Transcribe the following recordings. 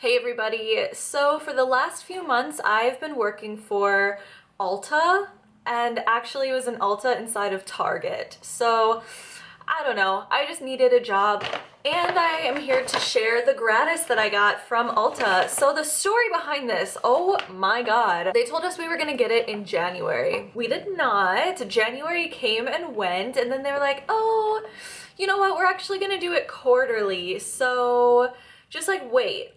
Hey everybody, so for the last few months I've been working for Ulta, and actually it was an Ulta inside of Target. So I don't know, I just needed a job and I am here to share the gratis that I got from Ulta. So the story behind this, oh my god. They told us we were gonna get it in January. We did not. January came and went, and then they were like, oh, you know what, we're actually gonna do it quarterly. So just like wait.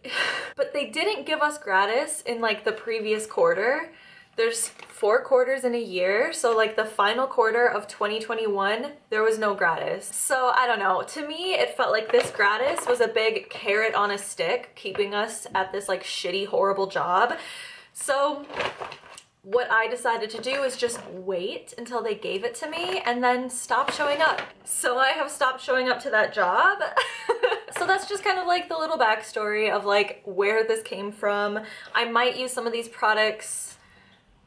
But they didn't give us gratis in like the previous quarter. There's 4 quarters in a year, so like the final quarter of 2021 there was no gratis. So I don't know, to me it felt like this gratis was a big carrot on a stick keeping us at this like shitty horrible job. So what I decided to do is just wait until they gave it to me and then stop showing up. So I have stopped showing up to that job. So that's just kind of like the little backstory of like where this came from. I might use some of these products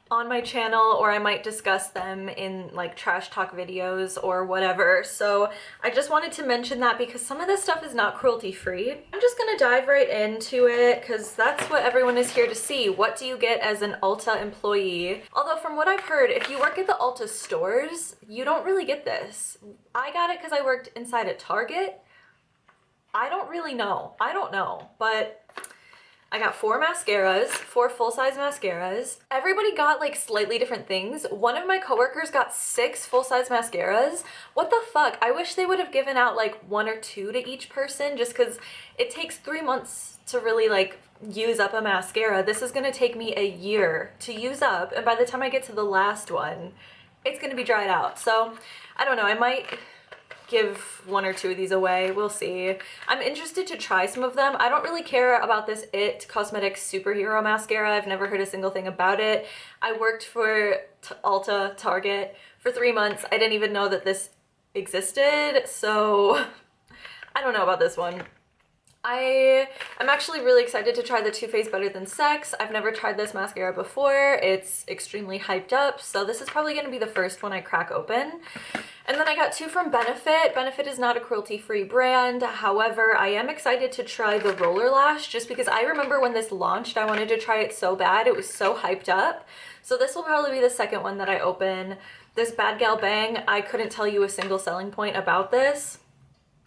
on my channel, or I might discuss them in like trash talk videos or whatever. So I just wanted to mention that because some of this stuff is not cruelty free. I'm just gonna dive right into it because that's what everyone is here to see. What do you get as an Ulta employee? Although from what I've heard, if you work at the Ulta stores, you don't really get this. I got it because I worked inside at Target. I don't really know. I don't know, but I got 4 mascaras, 4 full-size mascaras. Everybody got like slightly different things. One of my coworkers got 6 full-size mascaras. What the fuck? I wish they would have given out like 1 or 2 to each person, just because it takes 3 months to really like use up a mascara. This is gonna take me a year to use up, and by the time I get to the last one, it's gonna be dried out. So I don't know, I might give 1 or 2 of these away. We'll see. I'm interested to try some of them. I don't really care about this IT Cosmetics superhero mascara. I've never heard a single thing about it. I worked for Ulta, Target for 3 months. I didn't even know that this existed, so I don't know about this one. I'm actually really excited to try the Too Faced Better Than Sex. I've never tried this mascara before. It's extremely hyped up, so this is probably going to be the first one I crack open. And then I got 2 from Benefit. Benefit is not a cruelty-free brand. However, I am excited to try the Roller Lash just because I remember when this launched, I wanted to try it so bad. It was so hyped up. So this will probably be the second one that I open. This Bad Gal Bang, I couldn't tell you a single selling point about this.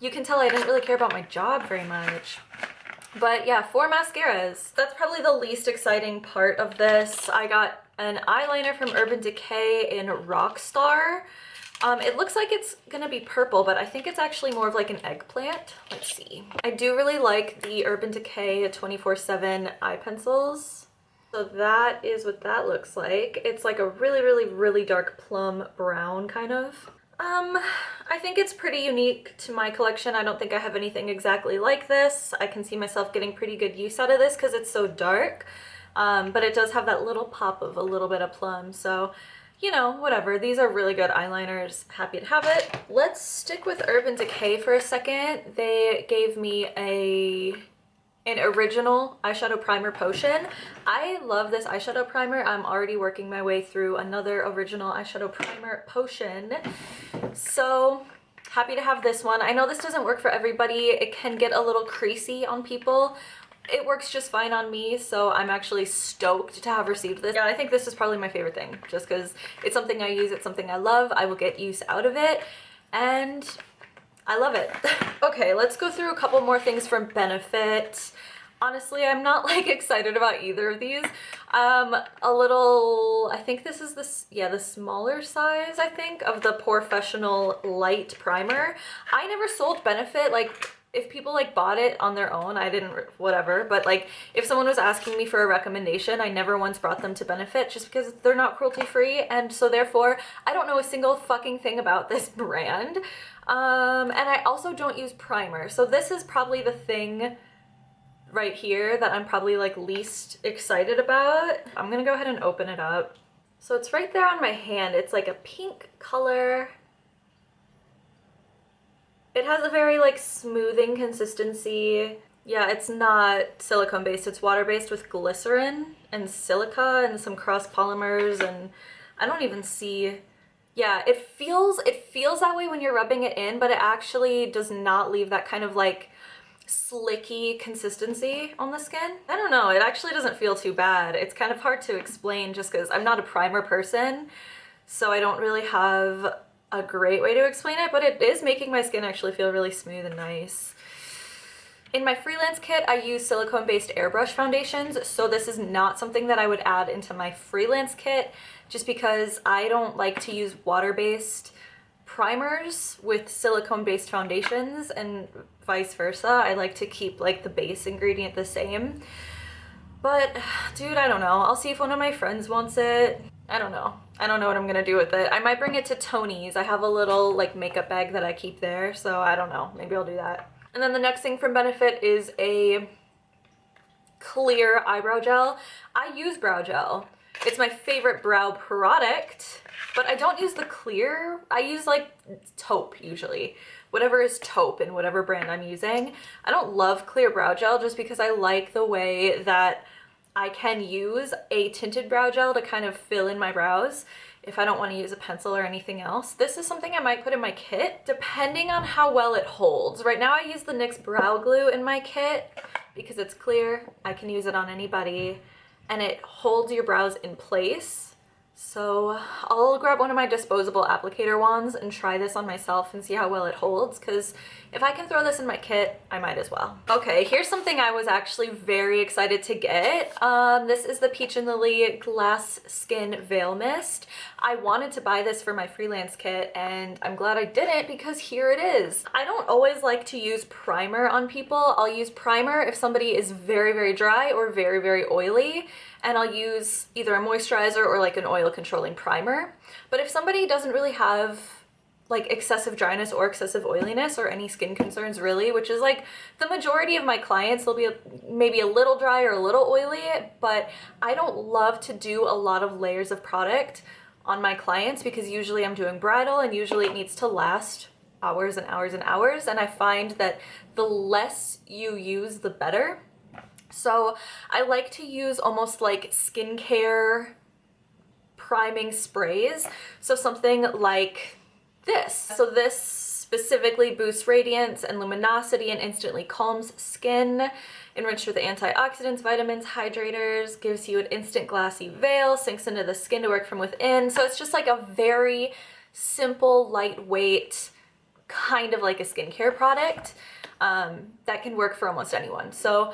You can tell I didn't really care about my job very much. But yeah, 4 mascaras. That's probably the least exciting part of this. I got an eyeliner from Urban Decay in Rockstar. It looks like it's gonna be purple, but I think it's actually more of like an eggplant. Let's see. I do really like the Urban Decay 24/7 eye pencils. So that is what that looks like. It's like a really dark plum brown kind of. I think it's pretty unique to my collection. I don't think I have anything exactly like this. I can see myself getting pretty good use out of this because it's so dark. But it does have that little pop of a little bit of plum. So, you know, whatever. These are really good eyeliners. Happy to have it. Let's stick with Urban Decay for a second. They gave me an original eyeshadow primer potion. I love this eyeshadow primer. I'm already working my way through another original eyeshadow primer potion. So happy to have this one. I know this doesn't work for everybody. It can get a little creasy on people. It works just fine on me, so I'm actually stoked to have received this. Yeah, I think this is probably my favorite thing, just because it's something I use, it's something I love, I will get use out of it, and I love it. Okay, let's go through a couple more things from Benefit. Honestly, I'm not like excited about either of these. I think this is the smaller size, I think, of the Professional Light Primer. I never sold Benefit. Like, if people like bought it on their own, I didn't, whatever, but like if someone was asking me for a recommendation, I never once brought them to Benefit just because they're not cruelty free, and so therefore I don't know a single fucking thing about this brand. And I also don't use primer, so this is probably the thing right here that I'm probably like least excited about. I'm gonna go ahead and open it up. So it's right there on my hand. It's like a pink color. It has a very like smoothing consistency. Yeah, it's not silicone based, it's water based with glycerin and silica and some cross polymers, and I don't even see, yeah, it feels that way when you're rubbing it in, but it actually does not leave that kind of like slicky consistency on the skin. I don't know, it actually doesn't feel too bad. It's kind of hard to explain just because I'm not a primer person, so I don't really have a great way to explain it, but it is making my skin actually feel really smooth and nice. In my freelance kit, I use silicone-based airbrush foundations, so this is not something that I would add into my freelance kit just because I don't like to use water-based primers with silicone-based foundations and vice versa. I like to keep like the base ingredient the same. But dude, I don't know. I'll see if one of my friends wants it. I don't know. I don't know what I'm gonna do with it. I might bring it to Tony's. I have a little like makeup bag that I keep there, so I don't know. Maybe I'll do that. And then the next thing from Benefit is a clear eyebrow gel. I use brow gel. It's my favorite brow product, but I don't use the clear. I use like taupe usually. Whatever is taupe in whatever brand I'm using. I don't love clear brow gel just because I like the way that I can use a tinted brow gel to kind of fill in my brows if I don't want to use a pencil or anything else. This is something I might put in my kit depending on how well it holds. Right now I use the NYX brow glue in my kit because it's clear. I can use it on anybody and it holds your brows in place. So I'll grab one of my disposable applicator wands and try this on myself and see how well it holds, because if I can throw this in my kit, I might as well. Okay, here's something I was actually very excited to get. This is the Peach and Lily Glass Skin Veil Mist. I wanted to buy this for my freelance kit and I'm glad I didn't because here it is. I don't always like to use primer on people. I'll use primer if somebody is very, very dry or very, very oily, and I'll use either a moisturizer or like an oil controlling primer. But if somebody doesn't really have like excessive dryness or excessive oiliness or any skin concerns really, which is like the majority of my clients, they'll be maybe a little dry or a little oily, but I don't love to do a lot of layers of product on my clients because usually I'm doing bridal and usually it needs to last hours and hours and hours, and I find that the less you use the better. So I like to use almost like skincare priming sprays. So something like this. So this specifically boosts radiance and luminosity and instantly calms skin, enriched with antioxidants, vitamins, hydrators, gives you an instant glassy veil, sinks into the skin to work from within. So it's just like a very simple, lightweight, kind of like a skincare product that can work for almost anyone. So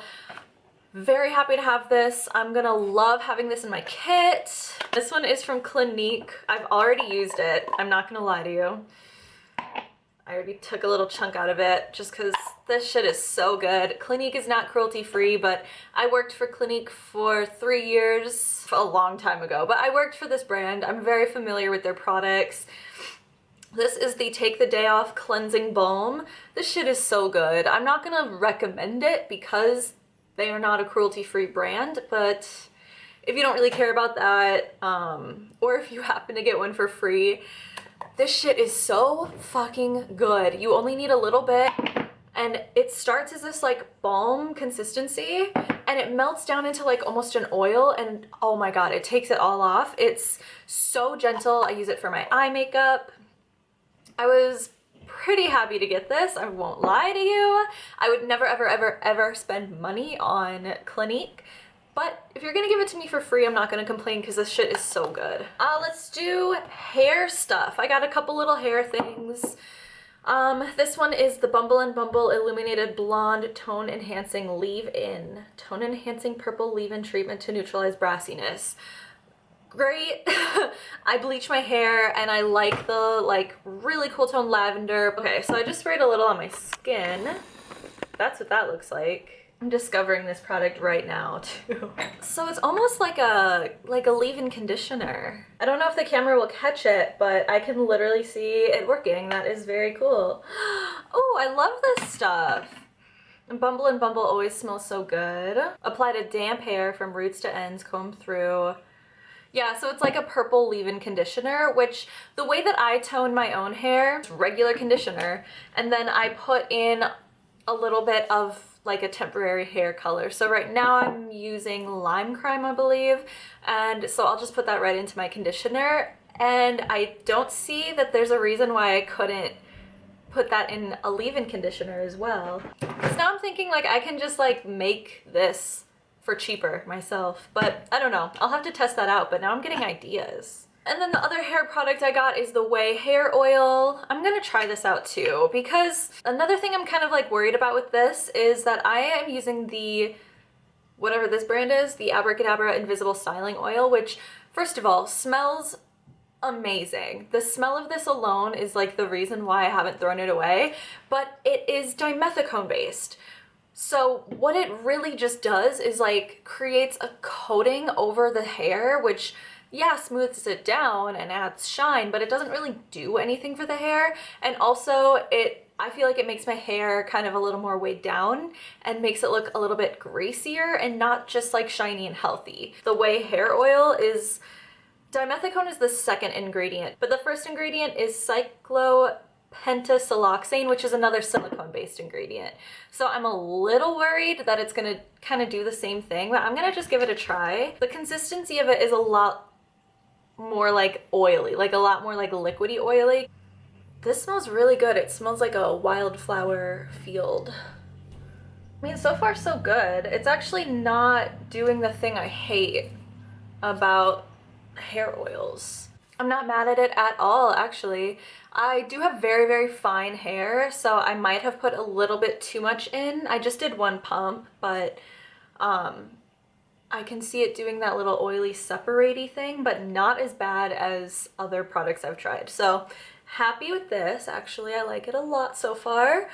very happy to have this. I'm gonna love having this in my kit. This one is from Clinique. I've already used it. I'm not gonna lie to you. I already took a little chunk out of it just because this shit is so good. Clinique is not cruelty free, but I worked for Clinique for 3 years, a long time ago, but I worked for this brand. I'm very familiar with their products. This is the Take the Day Off Cleansing Balm. This shit is so good. I'm not gonna recommend it because they are not a cruelty-free brand, but if you don't really care about that, or if you happen to get one for free, this shit is so fucking good. You only need a little bit, and it starts as this like balm consistency, and it melts down into like almost an oil, and oh my god, it takes it all off. It's so gentle. I use it for my eye makeup. I was pretty happy to get this, I won't lie to you. I would never ever ever ever spend money on Clinique, but if you're gonna give it to me for free, I'm not gonna complain because this shit is so good. Let's do hair stuff. I got a couple little hair things. This one is the Bumble and Bumble Illuminated Blonde Tone Enhancing Leave-In. Tone Enhancing Purple Leave-In Treatment to Neutralize Brassiness. Great. I bleach my hair and I like the like really cool tone lavender. Okay, so I just sprayed a little on my skin. That's what that looks like. I'm discovering this product right now too. So it's almost like a leave-in conditioner. I don't know if the camera will catch it, but I can literally see it working. That is very cool. Oh, I love this stuff. And Bumble and Bumble always smells so good. Apply to damp hair from roots to ends, comb through. Yeah, so it's like a purple leave-in conditioner, which the way that I tone my own hair, it's regular conditioner, and then I put in a little bit of like a temporary hair color. So right now I'm using Lime Crime, I believe, and so I'll just put that right into my conditioner, and I don't see that there's a reason why I couldn't put that in a leave-in conditioner as well. Because now I'm thinking like I can just like make this for cheaper myself, but I don't know. I'll have to test that out, but now I'm getting ideas. And then the other hair product I got is the Way hair oil. I'm gonna try this out too, because another thing I'm kind of like worried about with this is that I am using the, whatever this brand is, the Abracadabra Invisible Styling Oil, which first of all smells amazing. The smell of this alone is like the reason why I haven't thrown it away, but it is dimethicone based. So what it really just does is like creates a coating over the hair, which yeah, smooths it down and adds shine, but it doesn't really do anything for the hair. And also I feel like it makes my hair kind of a little more weighed down and makes it look a little bit greasier and not just like shiny and healthy. The Way hair oil is, dimethicone is the second ingredient, but the first ingredient is cyclopentasiloxane, which is another silicone-based ingredient. So I'm a little worried that it's gonna kind of do the same thing, but I'm gonna just give it a try. The consistency of it is a lot more like oily, like a lot more like liquidy oily. This smells really good. It smells like a wildflower field. I mean, so far so good. It's actually not doing the thing I hate about hair oils. I'm not mad at it at all, actually. I do have very, very fine hair, so I might have put a little bit too much in. I just did one pump, but I can see it doing that little oily separate-y thing, but not as bad as other products I've tried. So happy with this. Actually, I like it a lot so far.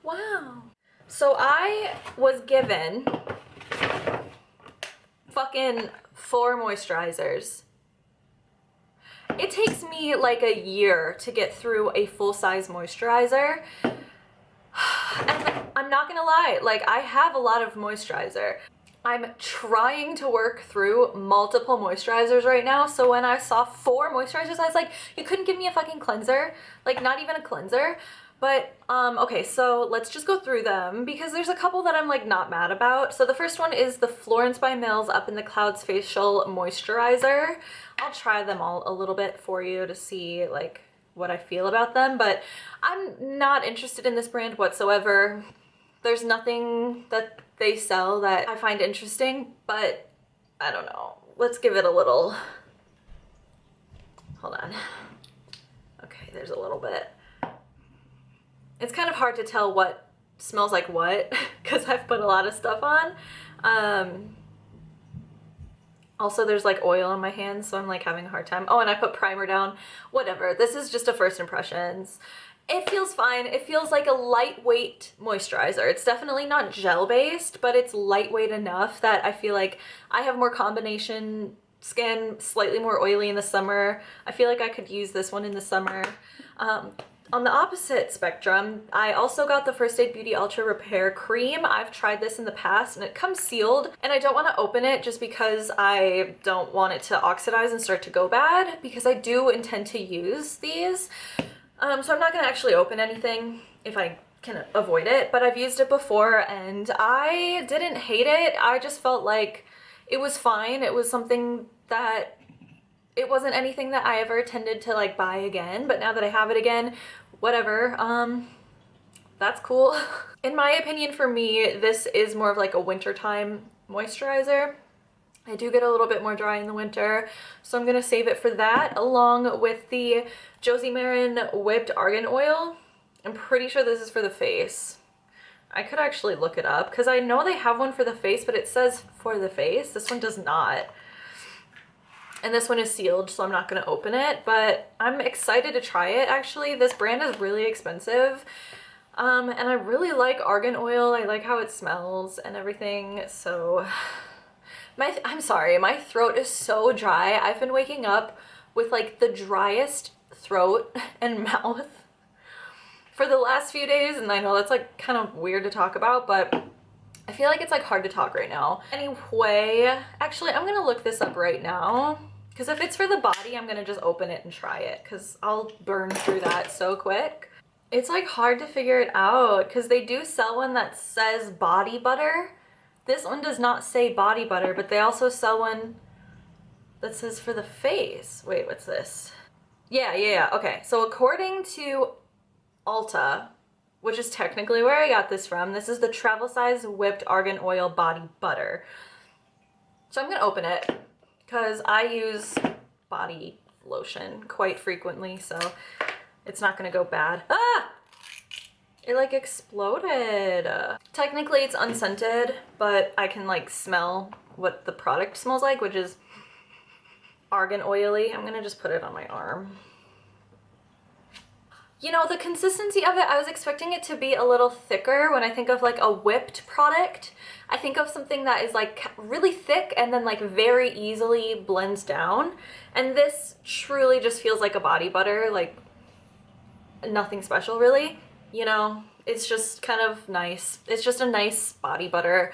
Wow. So I was given fucking 4 moisturizers. It takes me like a year to get through a full-size moisturizer. And I'm not gonna lie, like I have a lot of moisturizer. I'm trying to work through multiple moisturizers right now, so when I saw 4 moisturizers, I was like, you couldn't give me a fucking cleanser? Like, not even a cleanser? But, okay, so let's just go through them, because there's a couple that I'm, like, not mad about. So the first one is the Florence by Mills Up in the Clouds Facial Moisturizer. I'll try them all a little bit for you to see, like, what I feel about them, but I'm not interested in this brand whatsoever. There's nothing that they sell that I find interesting, but I don't know. Let's give it a little, hold on. Okay, there's a little bit. It's kind of hard to tell what smells like what because I've put a lot of stuff on. Also, there's like oil on my hands, so I'm like having a hard time. Oh, and I put primer down. Whatever, this is just a first impressions. It feels fine. It feels like a lightweight moisturizer. It's definitely not gel-based, but it's lightweight enough that I feel like I have more combination skin, slightly more oily in the summer. I feel like I could use this one in the summer. On the opposite spectrum, I also got the First Aid Beauty Ultra Repair Cream. I've tried this in the past and it comes sealed, and I don't want to open it just because I don't want it to oxidize and start to go bad, because I do intend to use these. So I'm not gonna actually open anything if I can avoid it, but I've used it before and I didn't hate it. I just felt like it was fine. It was something that, it wasn't anything that I ever intended to like buy again, but now that I have it again, whatever, that's cool. In my opinion, for me, this is more of like a wintertime moisturizer. I do get a little bit more dry in the winter, so I'm gonna save it for that, along with the Josie Maran Whipped Argan Oil. I'm pretty sure this is for the face. I could actually look it up, because I know they have one for the face, but it says for the face. This one does not. And this one is sealed, so I'm not gonna open it, but I'm excited to try it, actually. This brand is really expensive, and I really like argan oil. I like how it smells and everything, so... I'm sorry, my throat is so dry. I've been waking up with like the driest throat and mouth for the last few days, and I know that's like kind of weird to talk about, but I feel like it's like hard to talk right now. Anyway, actually I'm gonna look this up right now, because if it's for the body, I'm gonna just open it and try it, because I'll burn through that so quick. It's like hard to figure it out, because they do sell one that says body butter. This one does not say body butter, but they also sell one that says for the face. Wait, what's this? Yeah, okay. So according to Ulta, which is technically where I got this from. This is the travel size whipped argan oil body butter. So I'm gonna open it because I use body lotion quite frequently, so it's not gonna go bad. Ah! It like exploded. Technically it's unscented, but I can like smell what the product smells like, which is argan oily. I'm gonna just put it on my arm. You know, the consistency of it, I was expecting it to be a little thicker. When I think of like a whipped product, I think of something that is like really thick and then like very easily blends down. And this truly just feels like a body butter, like nothing special really. You know, it's just kind of nice. It's just a nice body butter.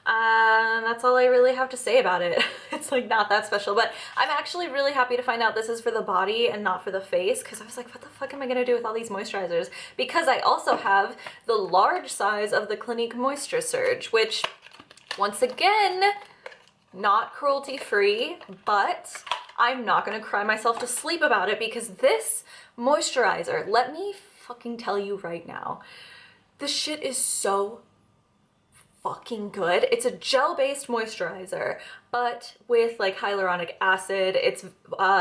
That's all I really have to say about it. It's like not that special, but I'm actually really happy to find out this is for the body and not for the face, because I was like, what the fuck am I gonna do with all these moisturizers? Because I also have the large size of the Clinique Moisture Surge, which once again, not cruelty free, but I'm not gonna cry myself to sleep about it, because this moisturizer, let me fucking tell you right now, this shit is so fucking good. It's a gel-based moisturizer, but with like hyaluronic acid. It's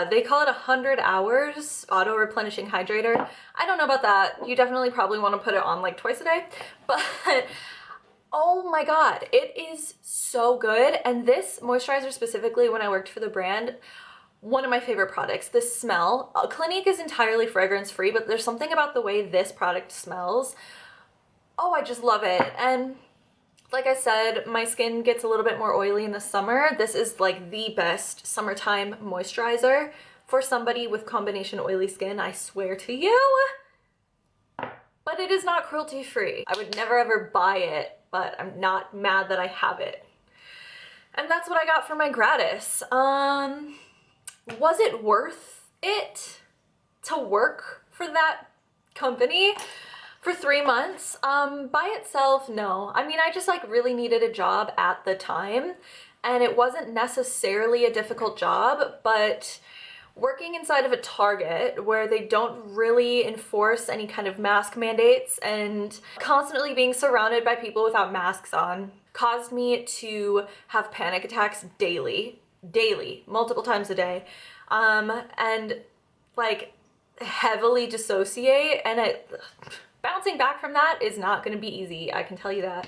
they call it 100 hours auto replenishing hydrator. I don't know about that. You definitely probably want to put it on like twice a day, but oh my god, it is so good. And this moisturizer specifically, when I worked for the brand, one of my favorite products. This smell, Clinique is entirely fragrance free, but there's something about the way this product smells. Oh, I just love it. And like I said, my skin gets a little bit more oily in the summer. This is like the best summertime moisturizer for somebody with combination oily skin, I swear to you. But it is not cruelty free. I would never ever buy it, but I'm not mad that I have it. And that's what I got for my gratis. Was it worth it to work for that company for 3 months? By itself, no. I mean, I just like really needed a job at the time, and it wasn't necessarily a difficult job, but working inside of a Target where they don't really enforce any kind of mask mandates and constantly being surrounded by people without masks on caused me to have panic attacks daily, multiple times a day, and like heavily dissociate, and bouncing back from that is not going to be easy, I can tell you that.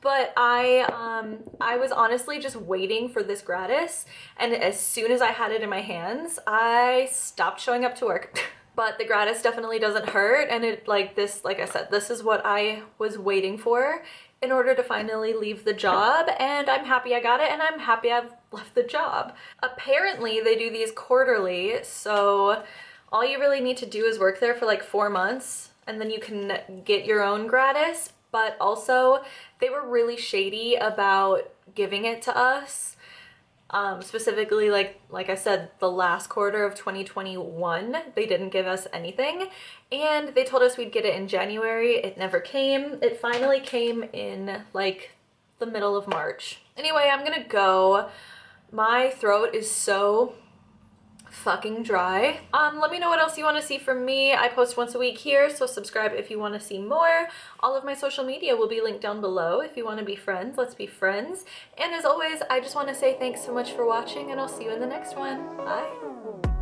But I was honestly just waiting for this gratis, and as soon as I had it in my hands, I stopped showing up to work. But the gratis definitely doesn't hurt, and it like I said, this is what I was waiting for in order to finally leave the job, and I'm happy I got it, and I'm happy I've left the job. Apparently they do these quarterly, so all you really need to do is work there for like 4 months, and then you can get your own gratis. But also they were really shady about giving it to us. Specifically, like I said, the last quarter of 2021, they didn't give us anything, and they told us we'd get it in January. It never came. It finally came in like the middle of March. Anyway, I'm gonna go. My throat is so fucking dry. Let me know what else you want to see from me. I post once a week here, so subscribe if you want to see more. All of my social media will be linked down below. If you want to be friends, let's be friends. And as always, I just want to say thanks so much for watching, and I'll see you in the next one. Bye.